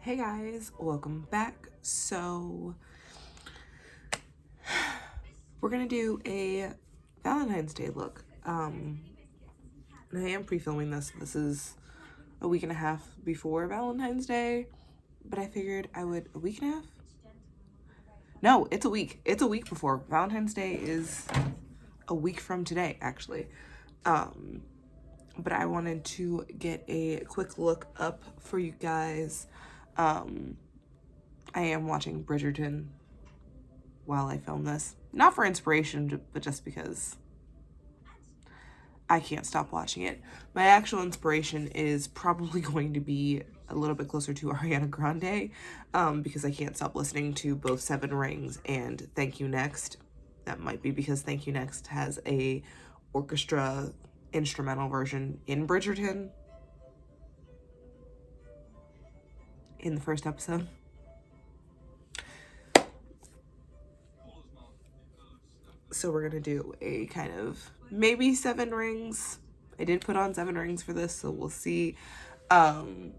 Hey guys, welcome back. So we're gonna do a Valentine's Day look. And I am pre-filming this. This is a week and a half before Valentine's Day, but I figured I would a week and a half? No, it's a week. It's a week before. Valentine's Day is a week from today, actually. But I wanted to get a quick look up for you guys. I am watching Bridgerton while I film this. Not for inspiration, but just because I can't stop watching it. My actual inspiration is probably going to be a little bit closer to Ariana Grande, because I can't stop listening to both Seven Rings and Thank You Next. That might be because Thank You Next has a orchestra instrumental version in Bridgerton in the first episode. So we're gonna do a kind of maybe Seven Rings. I did put on Seven Rings for this, so we'll see. They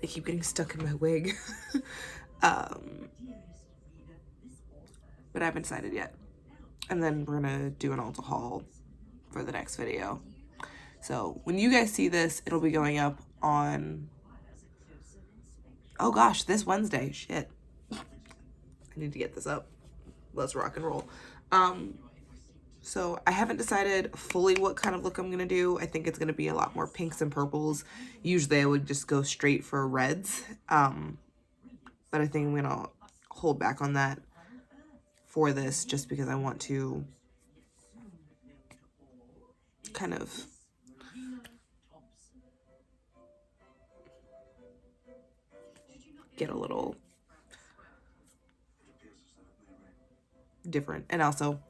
keep getting stuck in my wig. But I haven't decided yet. And then we're gonna do an Ulta haul for the next video. So when you guys see this, it'll be going up on, oh gosh, this Wednesday. Shit. I need to get this up. Let's rock and roll. So I haven't decided fully what kind of look I'm gonna do. I think it's gonna be a lot more pinks and purples. Usually I would just go straight for reds. But I think I'm gonna hold back on that for this just because I want to kind of get a little different. And also,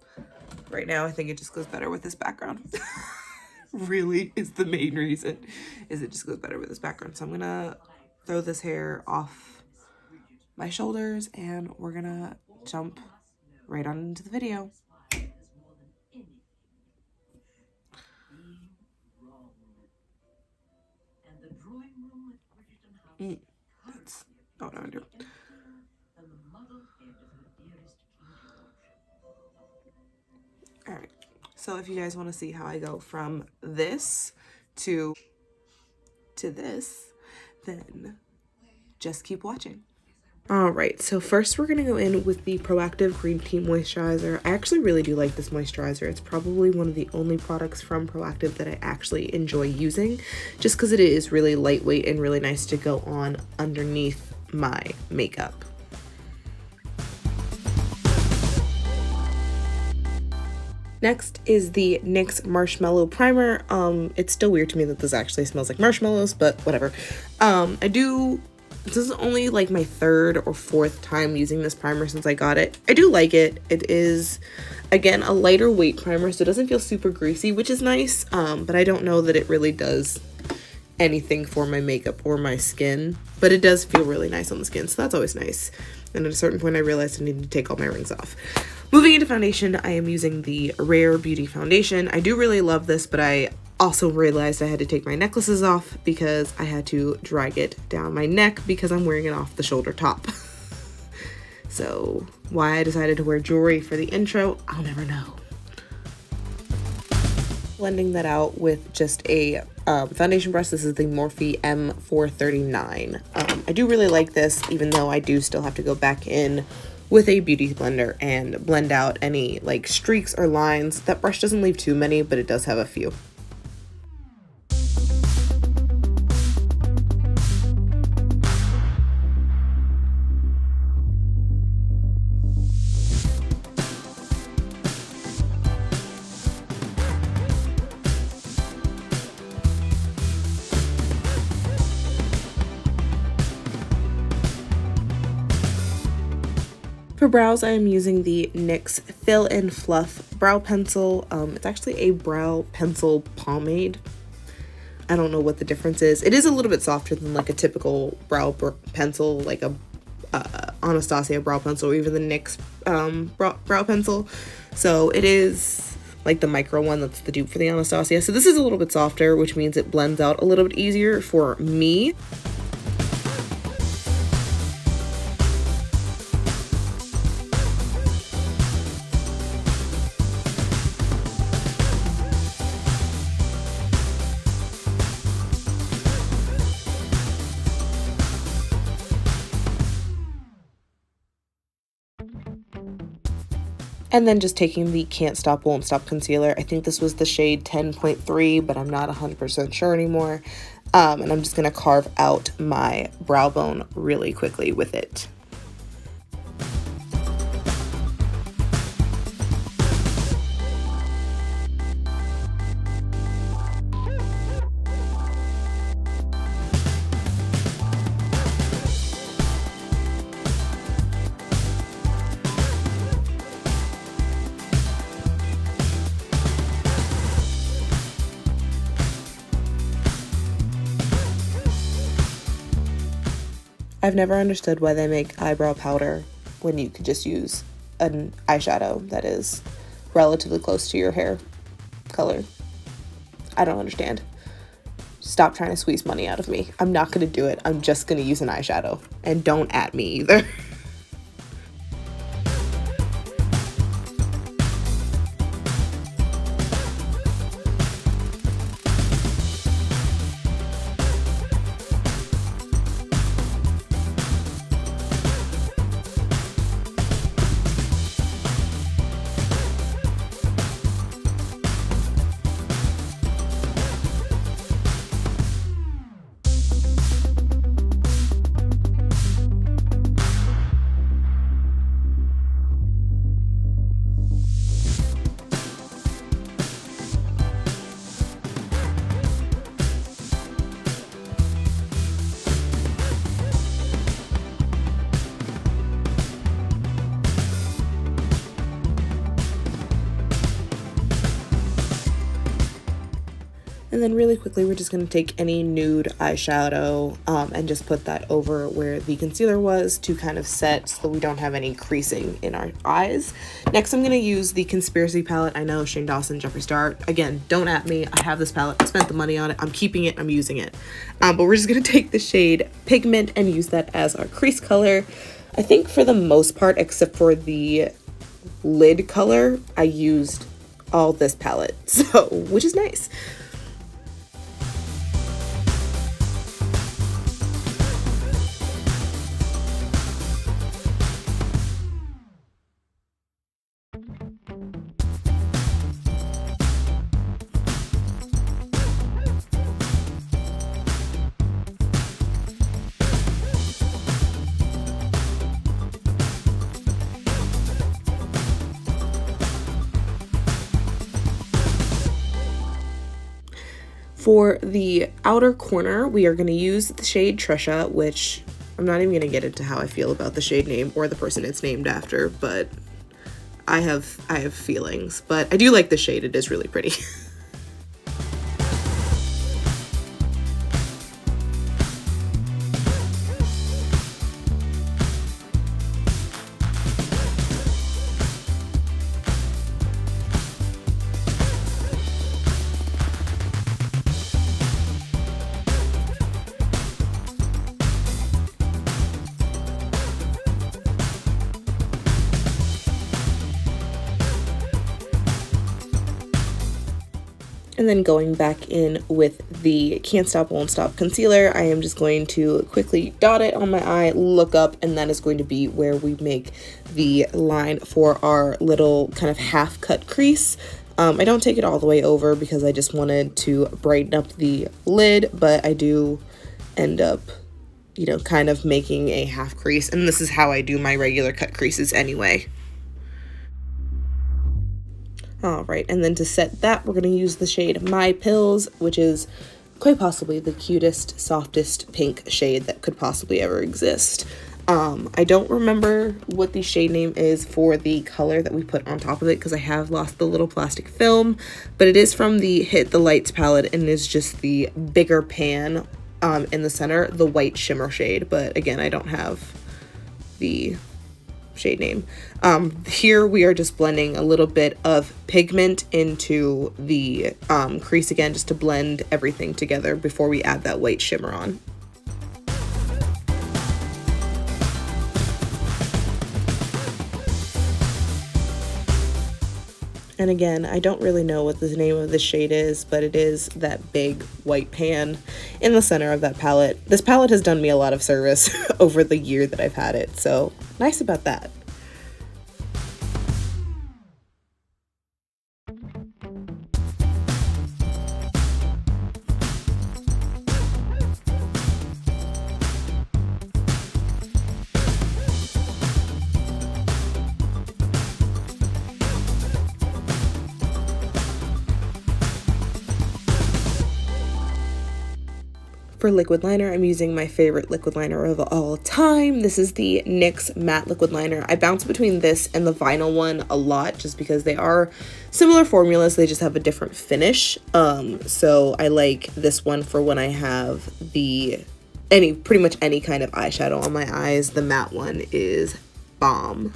right now, I think it just goes better with this background. Really is the main reason, is it just goes better with this background. So I'm gonna throw this hair off my shoulders and we're gonna jump right on into the video. That's not what I'm gonna do. Alright, so if you guys want to see how I go from this to this, then just keep watching. Alright, so first we're going to go in with the Proactive Green Tea Moisturizer. I actually really do like this moisturizer. It's probably one of the only products from Proactive that I actually enjoy using, just because it is really lightweight and really nice to go on underneath my makeup. Next is the NYX Marshmallow Primer. It's still weird to me that this actually smells like marshmallows, but whatever. This is only like my third or fourth time using this primer since I got it. I do like it. It is, again, a lighter weight primer, so it doesn't feel super greasy, which is nice, but I don't know that it really does anything for my makeup or my skin, but it does feel really nice on the skin, so that's always nice. And at a certain point, I realized I needed to take all my rings off. Moving into foundation, I am using the Rare Beauty Foundation. I do really love this, but I also realized I had to take my necklaces off because I had to drag it down my neck because I'm wearing it off the shoulder top. So why I decided to wear jewelry for the intro, I'll never know. Blending that out with just a foundation brush. This is the Morphe M439. I do really like this, even though I do still have to go back in with a beauty blender and blend out any like streaks or lines. That brush doesn't leave too many, but it does have a few. For brows, I am using the NYX Fill and Fluff Brow Pencil. It's actually a brow pencil pomade. I don't know what the difference is. It is a little bit softer than like a typical brow pencil, like a Anastasia brow pencil or even the NYX brow pencil. So it is like the micro one that's the dupe for the Anastasia. So this is a little bit softer, which means it blends out a little bit easier for me. And then just taking the Can't Stop Won't Stop concealer. I think this was the shade 10.3, but I'm not 100% sure anymore. And I'm just going to carve out my brow bone really quickly with it. I've never understood why they make eyebrow powder when you could just use an eyeshadow that is relatively close to your hair color. I don't understand. Stop trying to squeeze money out of me. I'm not going to do it. I'm just going to use an eyeshadow. And don't at me either. And then really quickly, we're just going to take any nude eyeshadow and just put that over where the concealer was to kind of set so that we don't have any creasing in our eyes. Next, I'm going to use the Conspiracy palette. I know, Shane Dawson, Jeffree Star. Again, don't at me. I have this palette. I spent the money on it. I'm keeping it. I'm using it. But we're just going to take the shade Pigment and use that as our crease color. I think for the most part, except for the lid color, I used all this palette, so which is nice. For the outer corner, we are going to use the shade Trisha, which I'm not even going to get into how I feel about the shade name or the person it's named after, but I have feelings. But I do like the shade. It is really pretty. And then going back in with the Can't Stop Won't Stop concealer, I am just going to quickly dot it on my eye, look up, and that is going to be where we make the line for our little kind of half cut crease. I don't take it all the way over because I just wanted to brighten up the lid, but I do end up, you know, kind of making a half crease, and this is how I do my regular cut creases anyway. All right, and then to set that, we're going to use the shade My Pills, which is quite possibly the cutest, softest pink shade that could possibly ever exist. I don't remember what the shade name is for the color that we put on top of it because I have lost the little plastic film, but it is from the Hit the Lights palette and is just the bigger pan in the center, the white shimmer shade. But again, I don't have the shade name. Here we are just blending a little bit of pigment into the crease again, just to blend everything together before we add that white shimmer on. And again, I don't really know what the name of this shade is, but it is that big white pan in the center of that palette. This palette has done me a lot of service over the year that I've had it, so nice about that. For liquid liner, I'm using my favorite liquid liner of all time. This is the NYX matte liquid liner. I bounce between this and the vinyl one a lot just because they are similar formulas, they just have a different finish. So I like this one for when I have pretty much any kind of eyeshadow on my eyes. The matte one is bomb.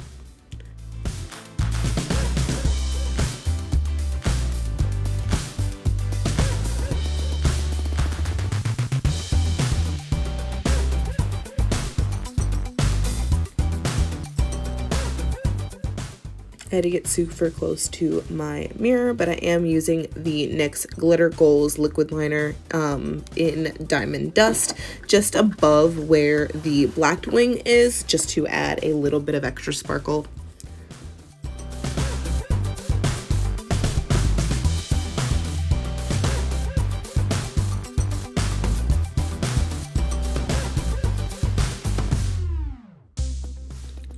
I had to get super close to my mirror, but I am using the NYX Glitter Goals liquid liner in Diamond Dust, just above where the black wing is, just to add a little bit of extra sparkle.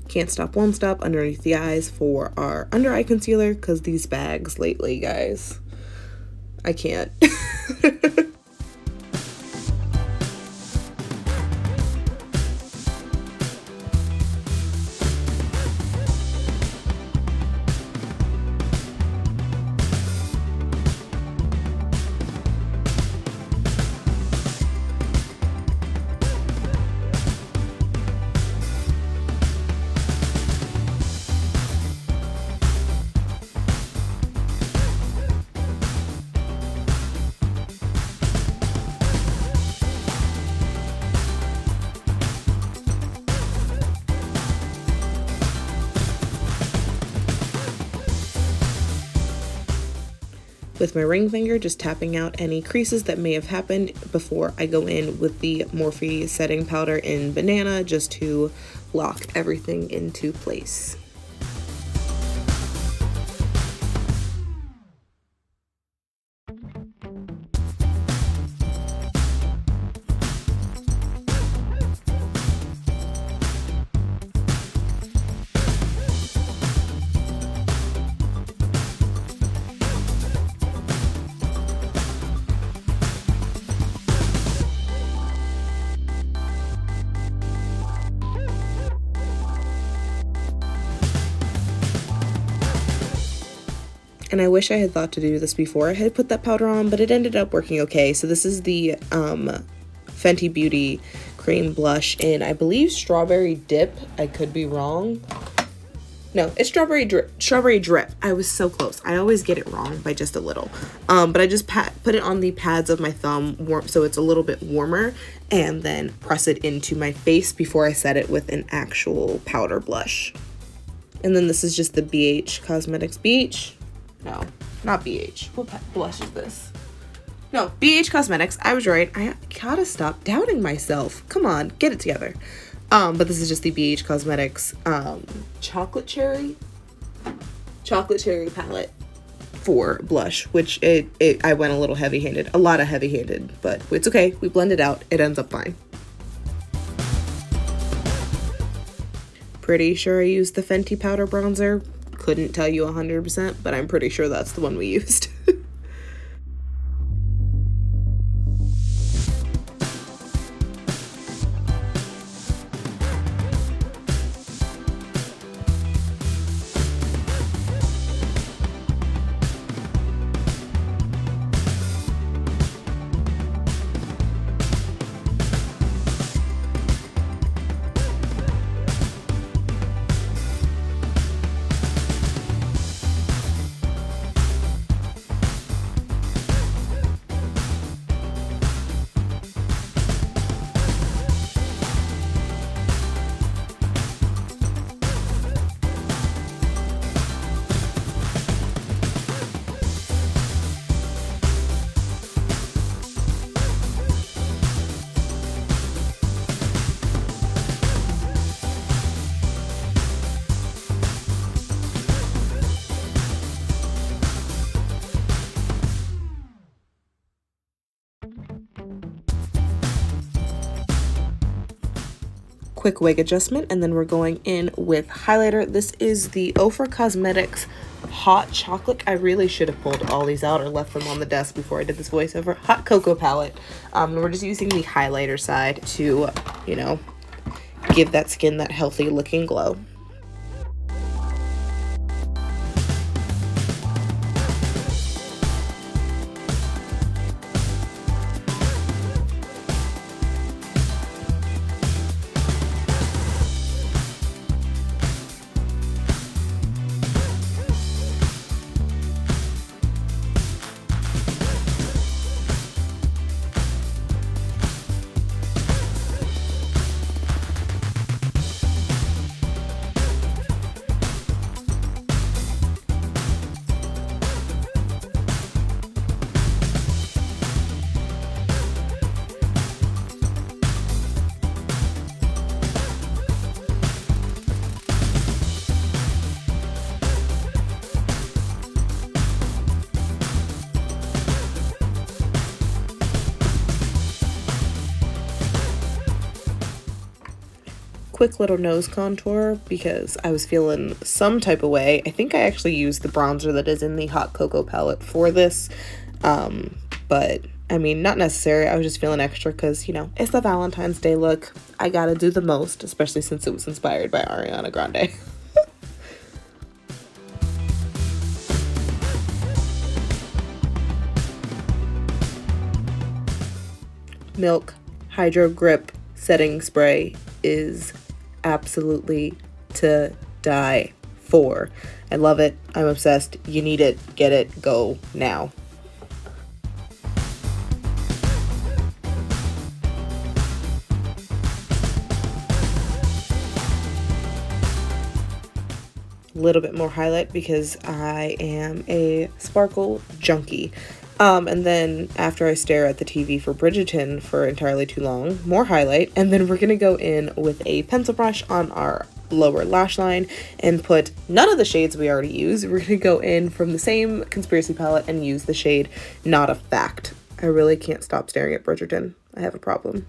Can't stop, won't stop underneath the eyes for our under eye concealer, because these bags lately, guys, I can't. With my ring finger, just tapping out any creases that may have happened before I go in with the Morphe setting powder in Banana, just to lock everything into place. And I wish I had thought to do this before I had put that powder on, but it ended up working okay. So this is the Fenty Beauty Cream Blush in, I believe, Strawberry Dip. I could be wrong. No, it's Strawberry Drip. I was so close. I always get it wrong by just a little. But I just put it on the pads of my thumb, so it's a little bit warmer, and then press it into my face before I set it with an actual powder blush. And then this is just the BH Cosmetics Beach. No, not BH. What blush is this? No, BH Cosmetics. I was right. I gotta stop doubting myself. Come on, get it together. But this is just the BH Cosmetics chocolate cherry palette for blush, which I went a little heavy-handed, a lot of heavy-handed, but it's okay. We blend it out. It ends up fine. Pretty sure I used the Fenty powder bronzer. Couldn't tell you 100%, but I'm pretty sure that's the one we used. quick wig adjustment, and then we're going in with highlighter. This is the Ofra Cosmetics Hot Chocolate. I really should have pulled all these out or left them on the desk before I did this voiceover. Hot Cocoa Palette. We're just using the highlighter side to, you know, give that skin that healthy looking glow. Quick little nose contour because I was feeling some type of way. I think I actually used the bronzer that is in the Hot Cocoa palette for this, but I mean, not necessary. I was just feeling extra because, you know, it's the Valentine's Day look. I gotta do the most, especially since it was inspired by Ariana Grande. Milk Hydro Grip Setting Spray is absolutely to die for. I love it. I'm obsessed. You need it. Get it. Go now. A little bit more highlight because I am a sparkle junkie. And then after I stare at the TV for Bridgerton for entirely too long, more highlight. And then we're going to go in with a pencil brush on our lower lash line and put none of the shades we already use. We're going to go in from the same Conspiracy palette and use the shade Not a Fact. I really can't stop staring at Bridgerton. I have a problem.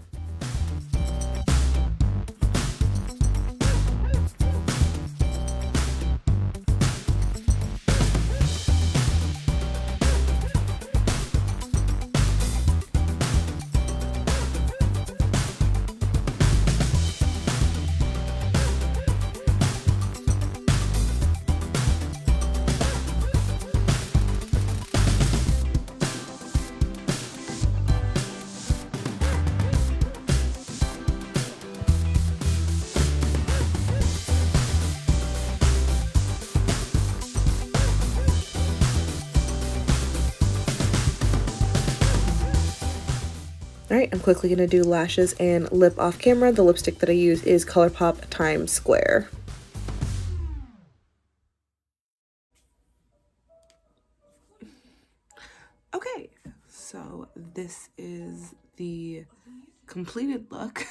Alright, I'm quickly going to do lashes and lip off camera. The lipstick that I use is ColourPop Times Square. Okay, so this is the completed look.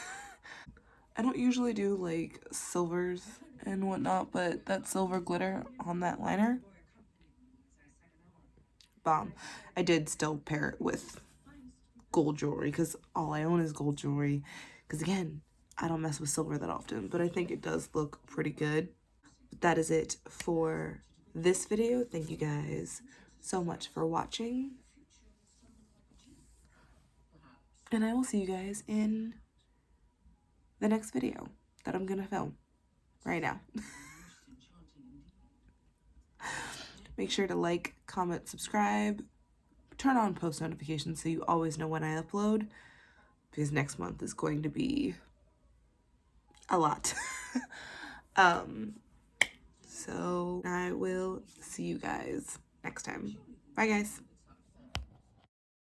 I don't usually do like silvers and whatnot, but that silver glitter on that liner, bomb. I did still pair it with gold jewelry because all I own is gold jewelry. Because again, I don't mess with silver that often, but I think it does look pretty good. But that is it for this video. Thank you guys so much for watching. And I will see you guys in the next video that I'm gonna film right now. Make sure to like, comment, subscribe, turn on post notifications so you always know when I upload, because next month is going to be a lot. So I will see you guys next time. Bye guys.